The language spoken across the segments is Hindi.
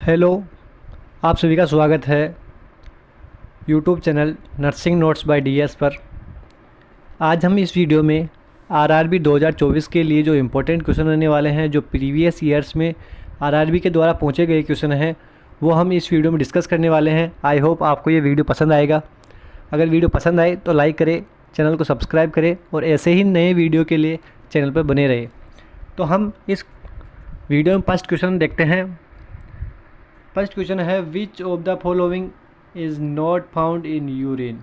हेलो, आप सभी का स्वागत है YouTube channel nursing notes by DS पर। आज हम इस वीडियो में आरआरबी 2024 के लिए जो इम्पोर्टेंट क्वेश्चन रहने वाले हैं, जो प्रीवियस ईयर्स में आरआरबी के द्वारा पूछे गए क्वेश्चन हैं, वो हम इस वीडियो में डिस्कस करने वाले हैं। आई होप आपको ये वीडियो पसंद आएगा। अगर वीडियो पसंद आए तो लाइक करें, चैनल को सब्सक्राइब करें और ऐसे ही नए वीडियो के लिए चैनल पर बने रहे। तो हम इस वीडियो में फर्स्ट क्वेश्चन देखते हैं। फर्स्ट क्वेश्चन है, which of the following is not found in urine.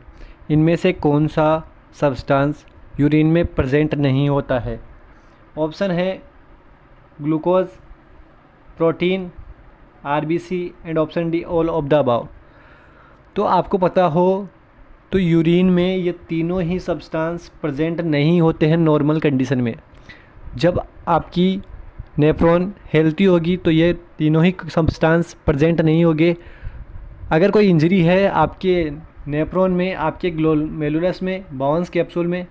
इनमें से कौन सा सब्सटेंस यूरिन में प्रेजेंट नहीं होता है। ऑप्शन है glucose, protein, RBC and option D all of the above. तो आपको पता हो तो यूरिन में ये तीनों ही सब्सटेंस प्रेजेंट नहीं होते हैं नॉर्मल कंडीशन में। जब आपकी नेफ्रॉन हेल्थी होगी तो ये तीनों ही सब्सटेंस प्रेजेंट नहीं होंगे। अगर कोई इंजरी है आपके नेफ्रॉन में, आपके ग्लोमेरुलस में, बाउंस कैप्सूल में,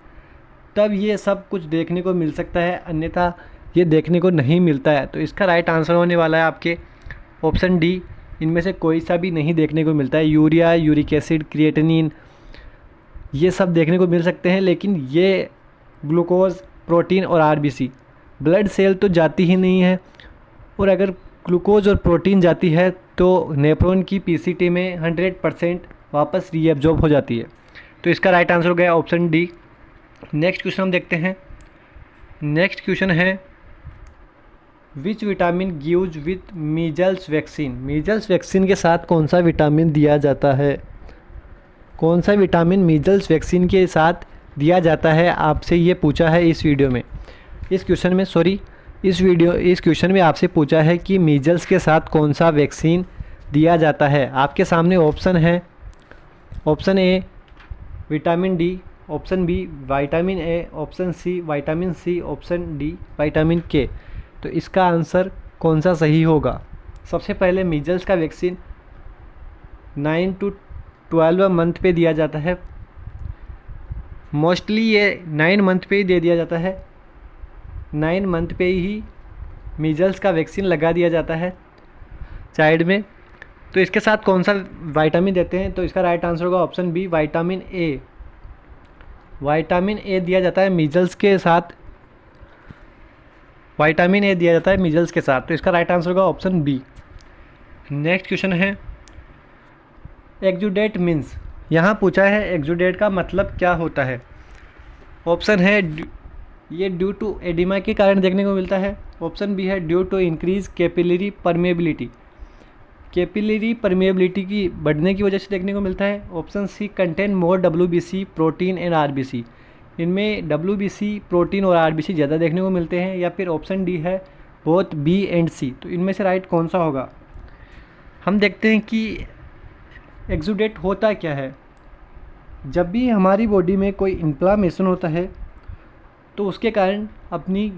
तब ये सब कुछ देखने को मिल सकता है, अन्यथा ये देखने को नहीं मिलता है। तो इसका राइट आंसर होने वाला है आपके ऑप्शन डी, इनमें से कोई सा भी नहीं देखने को मिलता है। यूरिया, यूरिक एसिड, क्रिएटिनिन, ये सब देखने को मिल सकते हैं, लेकिन ये ग्लूकोज, प्रोटीन और आरबीसी ब्लड सेल तो जाती ही नहीं है। और अगर ग्लूकोज और प्रोटीन जाती है तो नेफ्रॉन की पीसीटी में 100% वापस रीएब्जॉर्ब हो जाती है। तो इसका राइट आंसर हो गया ऑप्शन डी। नेक्स्ट क्वेश्चन हम देखते हैं। नेक्स्ट क्वेश्चन है, which vitamin gives with measles vaccine. Measles vaccine के साथ कौन सा विटामिन दिया जाता है। कौन सा विटामिन मीजल्स वैक्सीन के साथ दिया जाता है, आपसे ये पूछा है इस वीडियो में। इस क्वेश्चन में आपसे पूछा है कि मीजल्स के साथ कौन सा वैक्सीन दिया जाता है। आपके सामने ऑप्शन है, option A vitamin D, option B vitamin A, option C vitamin C, option D vitamin K. तो इसका आंसर कौन सा सही होगा। सबसे पहले मीजल्स का वैक्सीन 9 to 12 मंथ पे दिया जाता है। मोस्टली ये 9 मंथ पे ही दे दिया जाता है। 9 मंथ पे ही मीजल्स का वैक्सीन लगा दिया जाता है चाइल्ड में। तो इसके साथ कौन सा विटामिन देते हैं, तो इसका राइट आंसर होगा option B vitamin A. Vitamin A दिया जाता है मीजल्स के साथ। विटामिन ए दिया जाता है मीजल्स के साथ। तो इसका राइट आंसर होगा ऑप्शन बी। नेक्स्ट क्वेश्चन है, एक्जुडेट मीन्स। यहाँ पूछा है एक्जुडेट का मतलब क्या होता है। ऑप्शन है ये ड्यू टू एडिमा के कारण देखने को मिलता है। ऑप्शन बी है due to increase capillary permeability. Capillary permeability की बढ़ने की वजह से देखने को मिलता है। Option C contain more WBC, protein and RBC. इनमें डब्ल्यूबीसी, प्रोटीन और आरबीसी ज़्यादा देखने को मिलते हैं। या फिर ऑप्शन डी है बोथ बी एंड सी। तो इनमें से राइट कौन सा होगा। हम देखते हैं कि एक्जुडेट होता क्या है। जब भी हमारी बॉडी में कोई इन्फ्लामेशन होता है तो उसके कारण अपनी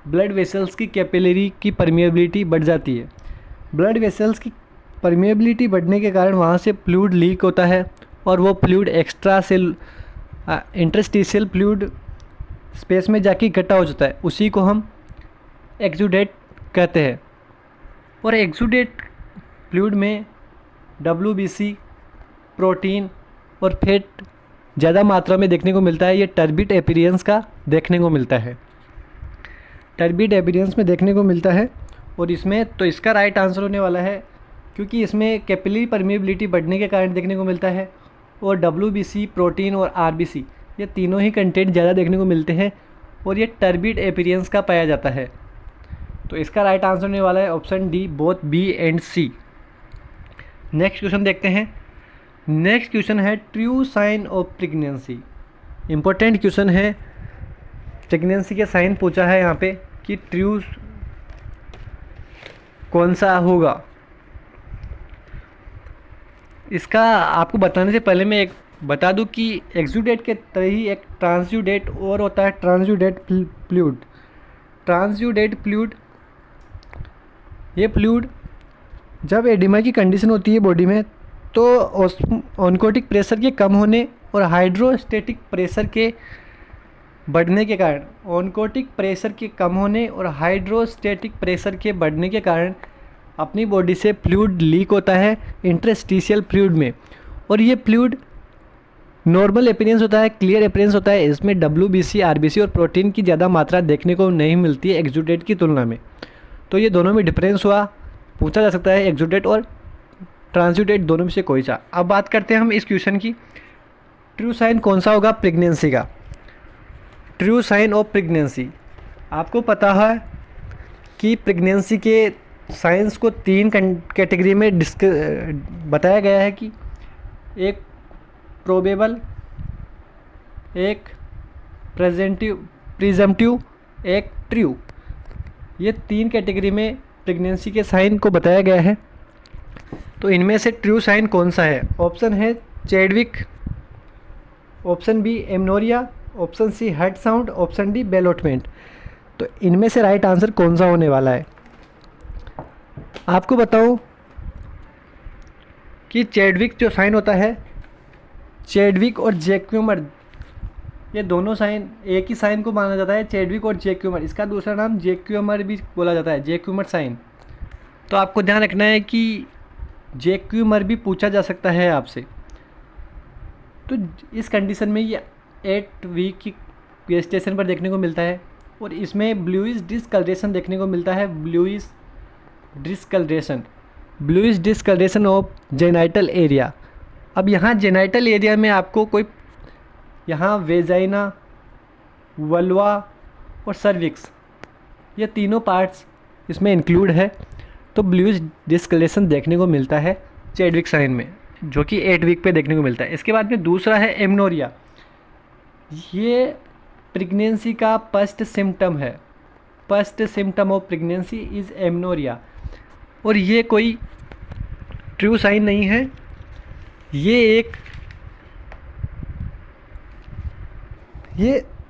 ब्लड वेसल्स की कैपिलरी की परमिएबिलिटी बढ़ जाती है। ब्लड वेसल्स की परमिएबिलिटी बढ़ने के कारण वहाँ से फ्लूइड लीक होता है और वो fluid extra cell interstitial fluid space में जाके इकट्ठा हो जाता है। उसी को हम एक्जुडेट कहते हैं। और एक्जुडेट फ्लूइड में डब्ल्यूबीसी, प्रोटीन और फैट ज़्यादा मात्रा में देखने को मिलता है। ये टर्बिड एपीरियंस का देखने को मिलता है। टर्बिड एपीरियंस में देखने को मिलता है। और इसमें तो इसका राइट आंसर होने वाला है, क्योंकि इसमें कैपिलरी परमिएबिलिटी बढ़ने के कारण देखने को मिलता है। और डब्ल्यूबीसी, प्रोटीन और आरबीसी ये तीनों ही कंटेंट ज़्यादा देखने को मिलते हैं और ये टर्बिड एपीरियंस का पाया जाता है। तो इसका राइट आंसर होने वाला है option D, both B and C. Next question देखते हैं। नेक्स्ट क्वेश्चन है, true sign of pregnancy. Important question है। प्रेगनेंसी के साइन पूछा है यहाँ पे कि ट्रू कौन सा होगा। इसका आपको बताने से पहले मैं एक बता दूं कि एक्जुडेट के तरह ही एक ट्रांसजुडेट और होता है, ट्रांसजुडेट फ्लूइड। ट्रांसजुडेट फ्लूइड, ये फ्लूइड जब एडिमा की कंडीशन होती है बॉडी में तो ऑनकोटिक प्रेशर के कम होने और हाइड्रोस्टेटिक प्रेशर के बढ़ने के कारण, ऑनकोटिक प्रेशर के कम होने और हाइड्रोस्टेटिक प्रेशर के बढ़ने के कारण अपनी बॉडी से फ्लूइड लीक होता है इंटरस्टिशियल फ्लूइड में, और ये फ्लूइड नॉर्मल अपीयरेंस होता है, क्लियर अपीयरेंस होता है। इसमें WBC, RBC और प्रोटीन की ज़्यादा मात्रा देखने को नहीं मिलती है एक्सुडेट की तुलना में। तो ये दोनों में डिफरेंस हुआ, पूछा जा सकता है एक्सुडेट और ट्रांसुडेट दोनों में से कोई सा। अब बात करते हैं हम इस क्वेश्चन की, ट्रू साइन कौन सा होगा प्रेगनेंसी का। ट्रू साइन ऑफ प्रेगनेंसी, आपको पता है कि प्रेगनेंसी के साइंस को 3 कैटेगरी में बताया गया है कि एक प्रोबेबल, एक प्रिजम्पटिव, एक ट्रू। ये 3 कैटेगरी में प्रेगनेंसी के साइन को बताया गया है। तो इनमें से ट्रू साइन कौन सा है? ऑप्शन है Chadwick, option B amenorrhea, option C heart sound, option D ballottement. तो इनमें से राइट आंसर कौन सा होने वाला है? आपको बताऊं कि चैडविक जो साइन होता है, चैडविक और जैक्यूमर, ये दोनों साइन एक ही साइन को माना जाता है, चैडविक और जैक्यूमर। इसका दूसरा नाम जैक्यूमर भी बोला जाता है, जैक्यूमर साइन। तो आपको ध्यान रखना है कि जैक्यूमर भी पूछा जा सकता है आपसे। तो इस कंडीशन में ये 8 वीक की गेस्टेशन पर देखने को मिलता है, और इसमें ब्लूइश डिस्कलरेशन देखने को मिलता है। Bluish discoloration of genital area. अब यहाँ जेनाइटल एरिया में आपको कोई, यहाँ वेजाइना, वल्वा और सर्विक्स, ये तीनों पार्ट्स इसमें इंक्लूड है। तो ब्लूइश डिस्कलरेशन देखने को मिलता है चैडविक साइन में, जो कि 8 वीक पे देखने को मिलता है। इसके बाद में दूसरा है एमनोरिया। ये प्रेगनेंसी का फर्स्ट सिम्टम है। First symptom of pregnancy is amenorrhoea, और ये कोई ट्रू साइन नहीं है। ये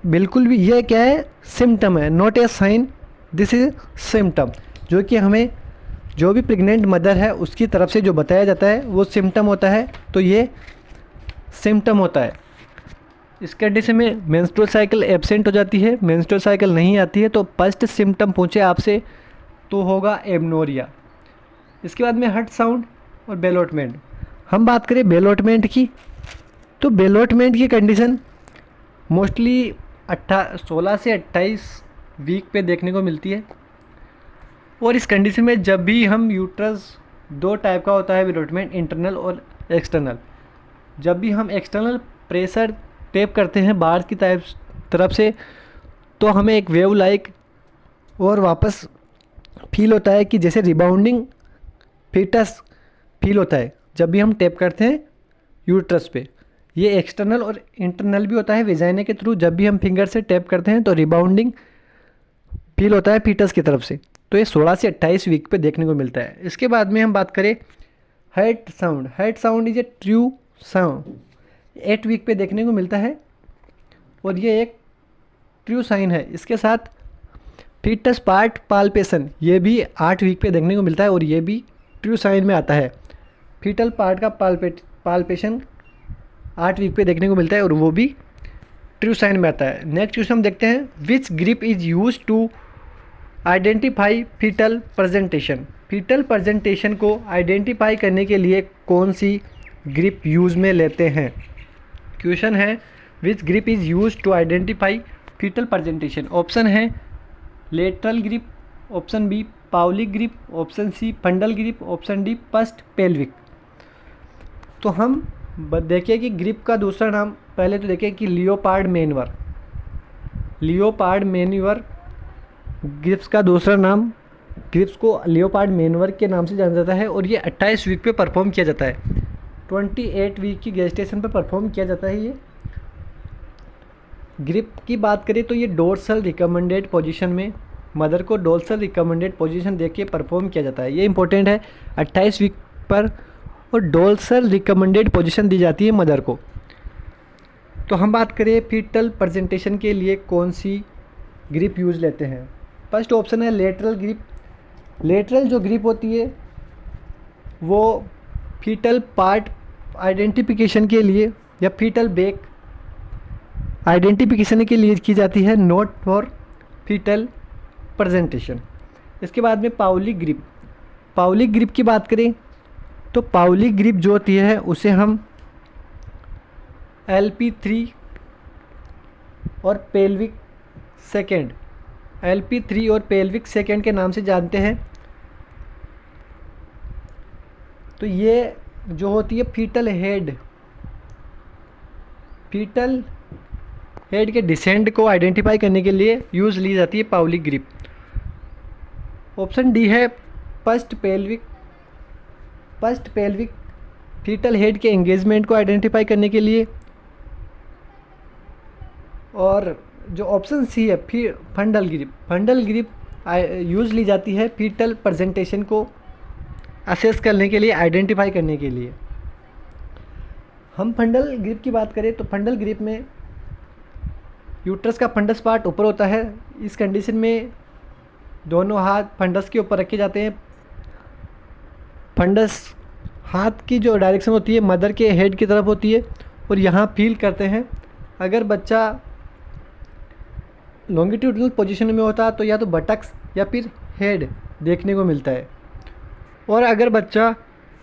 बिल्कुल भी, ये क्या है? सिम्टम है, not a sign, this is symptom. जो कि हमें, जो भी प्रेग्नेंट मदर है उसकी तरफ से जो बताया जाता है वो सिम्टम होता है। तो ये सिम्टम होता है। इस कंडीशन में मेंस्ट्रुअल साइकिल एब्सेंट हो जाती है, मेंस्ट्रुअल साइकिल नहीं आती है। तो फर्स्ट सिम्टम पूछे आपसे तो होगा एमनोरिया। इसके बाद में हर्ट साउंड और बेलोटमेंट। हम बात करें बेलोटमेंट की, तो बेलोटमेंट की कंडीशन मोस्टली 16 से 28 वीक पे देखने को मिलती है। और इस कंडीशन में जब भी हम यूट्रस, 2 टाइप का होता है बेलोटमेंट, इंटरनल और एक्सटर्नल। जब भी हम एक्सटर्नल प्रेशर टेप करते हैं बाहर की तरफ से, तो हमें एक वेव लाइक और वापस फील होता है कि जैसे रिबाउंडिंग फीटस फील होता है जब भी हम टेप करते हैं यूट्रस पे। ये एक्सटर्नल और इंटरनल भी होता है। वेजाइना के थ्रू जब भी हम फिंगर से टैप करते हैं तो रिबाउंडिंग फील होता है फीटस की तरफ से। तो ये 16 से 28 वीक पे देखने को मिलता है। इसके बाद में हम बात करें heart sound. Heart sound is a true sound, 8 week पे देखने को मिलता है, और ये एक ट्रू साइन है। इसके साथ फीटस पार्ट पाल्पेशन, ये भी 8 वीक पे देखने को मिलता है, और ये भी ट्रू साइन में आता है। फीटल पार्ट का पाल्पेशन 8 वीक पे देखने को मिलता है, और वो भी ट्रू साइन में आता है। नेक्स्ट क्वेश्चन हम देखते हैं, which grip is use to identify fetal presentation. Fetal presentation को आइडेंटिफाई करने के लिए कौन सी ग्रिप यूज़ में लेते हैं? क्वेश्चन है, which grip is use to identify fetal presentation. Option है lateral grip, option B Pawlik grip, option C fundal grip, option D first pelvic. तो हम देखिए कि ग्रिप का दूसरा नाम, पहले तो देखिए कि Leopold manoeuvre. Leopold manoeuvre grips का दूसरा नाम, ग्रिप्स को लियोपार्ड मैन्यूवर के नाम से जाना जाता है, और ये 28 वीक पे परफॉर्म किया जाता है। 28 वीक की गेस्टेशन पे परफॉर्म किया जाता है। ये ग्रिप की बात करें तो ये डोर्सल रिकमेंडेड पोजीशन में, मदर को डोर्सल रिकमेंडेड पोजीशन देख के परफॉर्म किया जाता है। ये इंपॉर्टेंट है, 28 वीक पर और डोर्सल रिकमेंडेड पोजीशन दी जाती है मदर को। तो हम बात करें फीटल प्रेजेंटेशन के लिए कौन सी ग्रिप यूज़ लेते हैं। फर्स्ट ऑप्शन है लेटरल ग्रिप। लेटरल जो ग्रिप होती है वो फीटल पार्ट आइडेंटिफिकेशन के लिए या फीटल बैक आइडेंटिफिकेशन के लिए की जाती है, नॉट फॉर फीटल प्रेजेंटेशन। इसके बाद में पाउलिक ग्रिप। पाउलिक ग्रिप की बात करें तो पाउलिक ग्रिप जो होती है उसे हम LP3 और पेल्विक सेकेंड LP3 और पेल्विक सेकेंड के नाम से जानते हैं। तो ये जो होती है फीटल हेड के डिसेंट को आइडेंटिफाई करने के लिए यूज़ ली जाती है पाउलिक ग्रिप। ऑप्शन डी है फर्स्ट पेल्विक फीटल हेड के एंगेजमेंट को आइडेंटिफाई करने के लिए। और जो ऑप्शन सी है फिर फंडल ग्रिप यूज़ ली जाती है फीटल प्रेजेंटेशन को असेस करने के लिए, आइडेंटिफाई करने के लिए। हम फंडल ग्रिप की बात करें तो फंडल ग्रिप में यूट्रस का फंडस पार्ट ऊपर होता है। इस कंडीशन में दोनों हाथ फंडस के ऊपर रखे जाते हैं। फंडस हाथ की जो डायरेक्शन होती है मदर के हेड की तरफ होती है और यहाँ फील करते हैं। अगर बच्चा लॉन्गिट्यूडनल पोजीशन में होता तो या तो बटक्स या फिर हेड देखने को मिलता है, और अगर बच्चा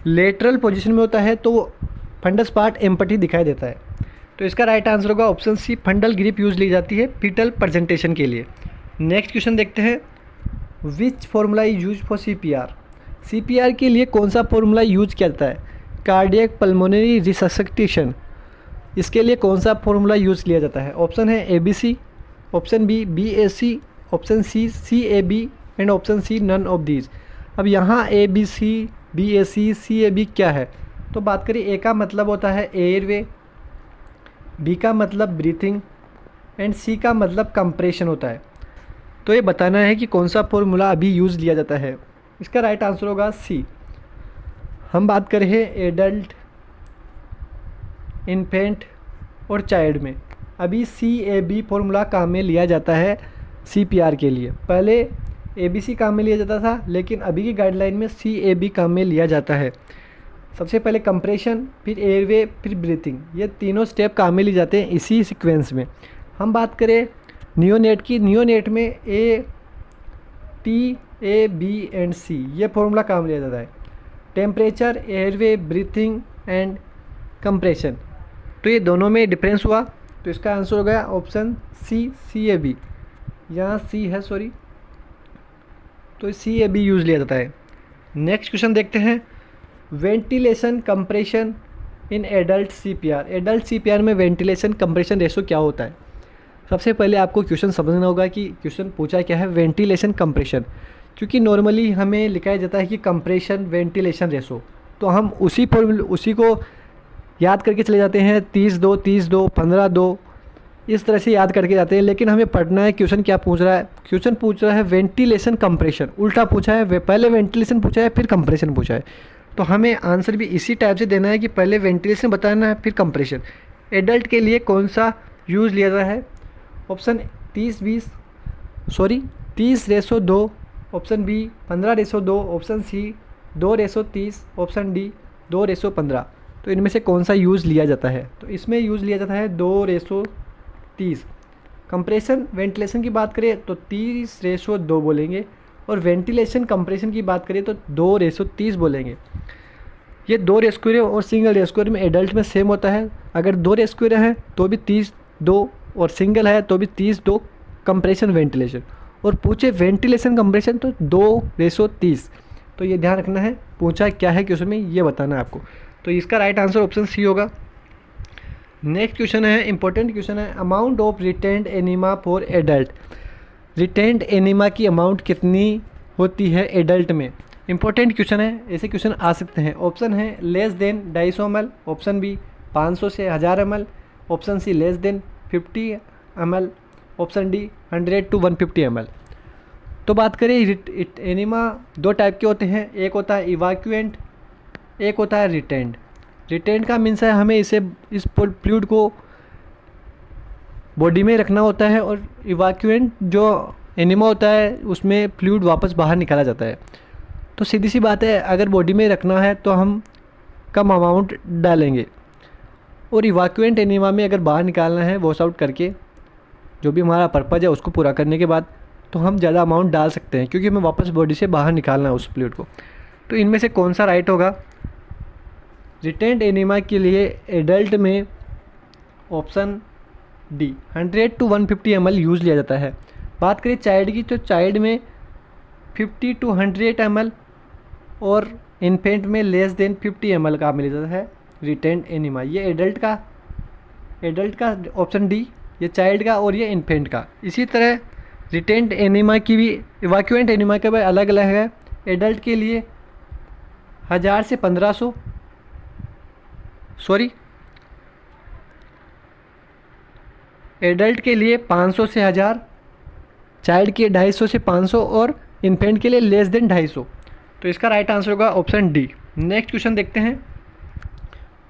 लेटरल पोजीशन में होता है तो फंडस पार्ट एम्पटी दिखाई देता है। तो इसका राइट आंसर होगा option C, fundal grip use ली जाती है फीटल प्रेजेंटेशन के लिए। नेक्स्ट क्वेश्चन देखते हैं, which formula is use for CPR के लिए कौन सा फॉर्मूला यूज किया जाता है? कार्डियक पल्मोनरी रिससेक्टेशन, इसके लिए कौन सा फॉर्मूला यूज़ किया जाता है? ऑप्शन है ABC, option B BAC, option C CAB and option C none of these. अब यहाँ ABC BAC CAB क्या है? तो बात करें, ए का मतलब होता है एयरवे, बी का मतलब ब्रीथिंग एंड सी का मतलब कंप्रेशन होता है। तो ये बताना है कि कौन सा फॉर्मूला अभी यूज़ लिया जाता है। इसका राइट आंसर होगा सी। हम बात करें एडल्ट, इन्फेंट और चाइल्ड में, अभी CAB फॉर्मूला काम में लिया जाता है CPR के लिए। पहले ABC काम में लिया जाता था, लेकिन अभी की गाइडलाइन में CAB काम में लिया जाता है। सबसे पहले कंप्रेशन, फिर एयरवे, फिर ब्रीथिंग, ये तीनों स्टेप काम में लिए जाते हैं इसी सीक्वेंस में। हम बात करें नियोनेट की, नियोनेट में ATAB एंड C ये फॉर्मूला काम लिया जाता है। Temperature, airway, breathing and compression, तो ये दोनों में डिफरेंस हुआ। तो इसका आंसर हो गया ऑप्शन सी CAB। यहाँ C है, सॉरी, तो CAB यूज़ लिया जाता है। नेक्स्ट क्वेश्चन देखते हैं, ventilation compression in adult CPR। Adult CPR में वेंटिलेशन कंप्रेशन रेशो क्या होता है? सबसे पहले आपको क्वेश्चन समझना होगा कि क्वेश्चन पूछा क्या है, वेंटिलेशन कंप्रेशन। क्योंकि नॉर्मली हमें लिखाया जाता है कि कंप्रेशन वेंटिलेशन रेशो, तो हम उसी को याद करके चले जाते हैं 30-2, 30-2, 15-2, इस तरह से याद करके जाते हैं। लेकिन हमें पढ़ना है क्वेश्चन क्या पूछ रहा है। क्वेश्चन पूछ रहा है वेंटिलेशन कंप्रेशन, उल्टा पूछा है, पहले वेंटिलेशन पूछा है फिर कंप्रेशन पूछा है। तो हमें आंसर भी इसी टाइप से देना है कि पहले वेंटिलेशन बताना है फिर कंप्रेशन। एडल्ट के लिए कौन सा यूज़ लिया जाता है? Option 30:2, option B 15:2, option C 2:30, option D 2:15। तो इनमें से कौन सा यूज़ लिया जाता है? तो इसमें यूज़ लिया जाता है 2:30। कंप्रेशन वेंटिलेशन की बात करें तो 30:2 बोलेंगे, और वेंटिलेशन कंप्रेशन की बात करें तो 2:30 बोलेंगे। ये 2 रेस्क्यूर और सिंगल रेस्क्यूर में एडल्ट में सेम होता है। अगर 2 रेस्क्यूर हैं तो भी 30:2, और सिंगल है तो भी 30:2 कंप्रेशन वेंटिलेशन, और पूछे वेंटिलेशन कंप्रेशन तो 2:30। तो ये ध्यान रखना है, पूछा क्या है क्वेश्चन में ये बताना है आपको। तो इसका राइट आंसर ऑप्शन सी होगा। नेक्स्ट क्वेश्चन है, इंपॉर्टेंट क्वेश्चन है, amount of retained enema for adult. Retained enema की अमाउंट कितनी होती है एडल्ट में? इंपॉर्टेंट क्वेश्चन है, ऐसे क्वेश्चन आ सकते हैं। ऑप्शन है less than 250 ml, option B 500 से 1000 ml, option C less than 50 ml, option D 100 to 150 ml। तो बात करें एनीमा 2 टाइप के होते हैं, एक होता है इवाक्यूएंट, एक होता है रिटेन्ड। रिटेन्ड का मीन्स है हमें इस फ्लूइड को बॉडी में रखना होता है, और इवाक्यूएंट जो एनीमा होता है उसमें फ्लूइड वापस बाहर निकाला जाता है। तो सीधी सी बात है, अगर बॉडी में रखना है तो हम कम अमाउंट डालेंगे, और इवाक्यूएंट एनीमा में अगर बाहर निकालना है वॉश आउट करके, जो भी हमारा पर्पज़ है उसको पूरा करने के बाद, तो हम ज़्यादा अमाउंट डाल सकते हैं, क्योंकि हमें वापस बॉडी से बाहर निकालना है उस फ्लूइड को। तो इनमें से कौन सा राइट होगा? रिटेंट एनीमा के लिए एडल्ट में option D 100 to 150 ml use लिया जाता है। बात करें चाइल्ड की, तो चाइल्ड में 50 to 100 ml और इन्फेंट में लेस देन 50 ml का मिल जाता है रिटेंट एनीमा। ये एडल्ट का ऑप्शन डी, ये चाइल्ड का और ये इन्फेंट का। इसी तरह रिटेंट एनीमा की भी, इवैक्यूएंट एनीमा का भी अलग अलग है। एडल्ट के लिए 1000 से 1500, एडल्ट के लिए 500 से 1000, चाइल्ड के 250 से 500 और इन्फेंट के लिए लेस देन 250। तो इसका राइट आंसर होगा ऑप्शन डी। नेक्स्ट क्वेश्चन देखते हैं।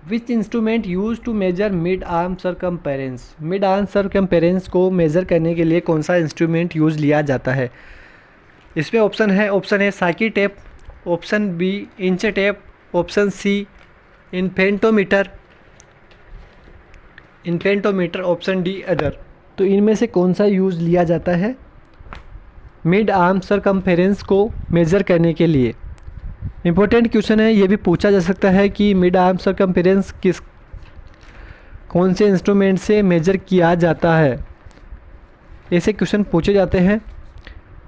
Which instrument use to measure mid arm circumference? Mid arm circumference को मेज़र करने के लिए कौन सा इंस्ट्रूमेंट यूज़ लिया जाता है? इसमें option A Shakir tape, option B inch tape, option C infantometer, option D other. तो इनमें से कौन सा यूज़ लिया जाता है मिड आर्म सरकमफेरेंस को मेज़र करने के लिए? इम्पोर्टेंट क्वेश्चन है, ये भी पूछा जा सकता है कि मिड आर्म सरकमफेरेंस कौन से इंस्ट्रूमेंट से मेज़र किया जाता है। ऐसे क्वेश्चन पूछे जाते हैं।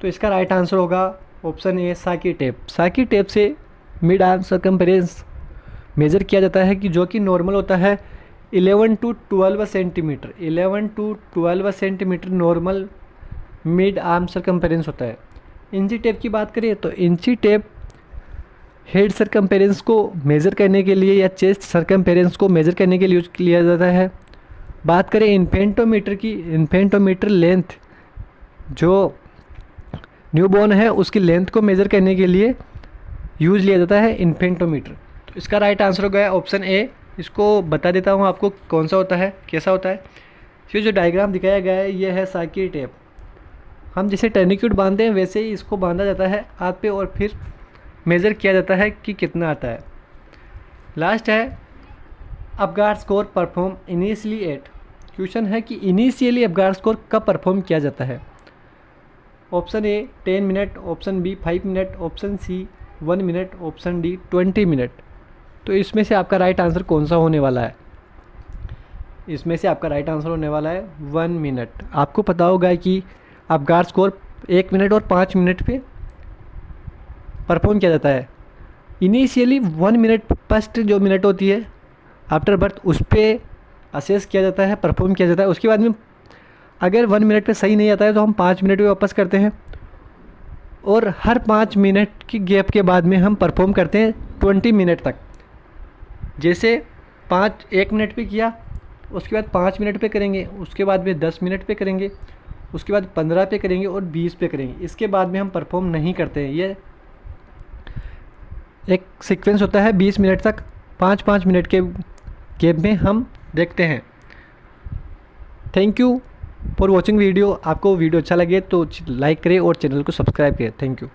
तो इसका राइट आंसर होगा ऑप्शन ए साकी टेप। साकी टेप से मिड आर्म सरकमफेरेंस मेज़र किया जाता है, कि जो कि नॉर्मल होता है 11 to 12 centimetre. 11 to 12 centimetre normal mid arm circumference होता है। इंची टेप की बात करें तो इंची टेप हेड सरकमफेरेंस को मेज़र करने के लिए या चेस्ट सरकमफेरेंस को मेज़र करने के लिए यूज लिया जाता है। बात करें इन्फेंटोमीटर की, इन्फेंटोमीटर लेंथ, जो न्यूबॉर्न है उसकी लेंथ को मेज़र करने के लिए यूज़ लिया जाता है इन्फेंटोमीटर। तो इसका राइट आंसर हो गया ऑप्शन ए। इसको बता देता हूँ आपको कौन सा होता है, कैसा होता है। ये जो डायग्राम दिखाया गया है ये है साकी टेप। हम जैसे टर्निक्यूट बांधते हैं वैसे ही इसको बांधा जाता है हाथ पे और फिर मेज़र किया जाता है कि कितना आता है। लास्ट है Apgar score perform initially at. Question है कि इनिशियली अपगार्ड स्कोर कब परफॉर्म किया जाता है? Option A 10 minute, option B 5 minute, option C 1 minute, option D 20 minute. तो इसमें से आपका राइट आंसर कौन सा होने वाला है? इसमें से आपका राइट आंसर होने वाला है 1 मिनट। आपको पता होगा कि अपगार्ड स्कोर 1 मिनट और 5 मिनट पे परफॉर्म किया जाता है। इनिशियली 1 मिनट, फर्स्ट जो मिनट होती है आफ्टर बर्थ, उस पर असेस किया जाता है, परफॉर्म किया जाता है। उसके बाद में अगर 1 मिनट पे सही नहीं आता है तो हम 5 मिनट पे वापस करते हैं और हर 5 मिनट की गैप के बाद में हम परफॉर्म करते हैं 20 मिनट तक। जैसे 1 मिनट पे किया, उसके बाद 5 मिनट पे करेंगे, उसके बाद में 10 मिनट पे करेंगे, उसके बाद 15 पे करेंगे और 20 पे करेंगे। इसके बाद में हम परफॉर्म नहीं करते हैं। ये एक सीक्वेंस होता है 20 मिनट तक, 5-5 मिनट के गैप में हम देखते हैं। Thank you for watching video. आपको वीडियो अच्छा लगे तो लाइक करें और चैनल को सब्सक्राइब करें। Thank you.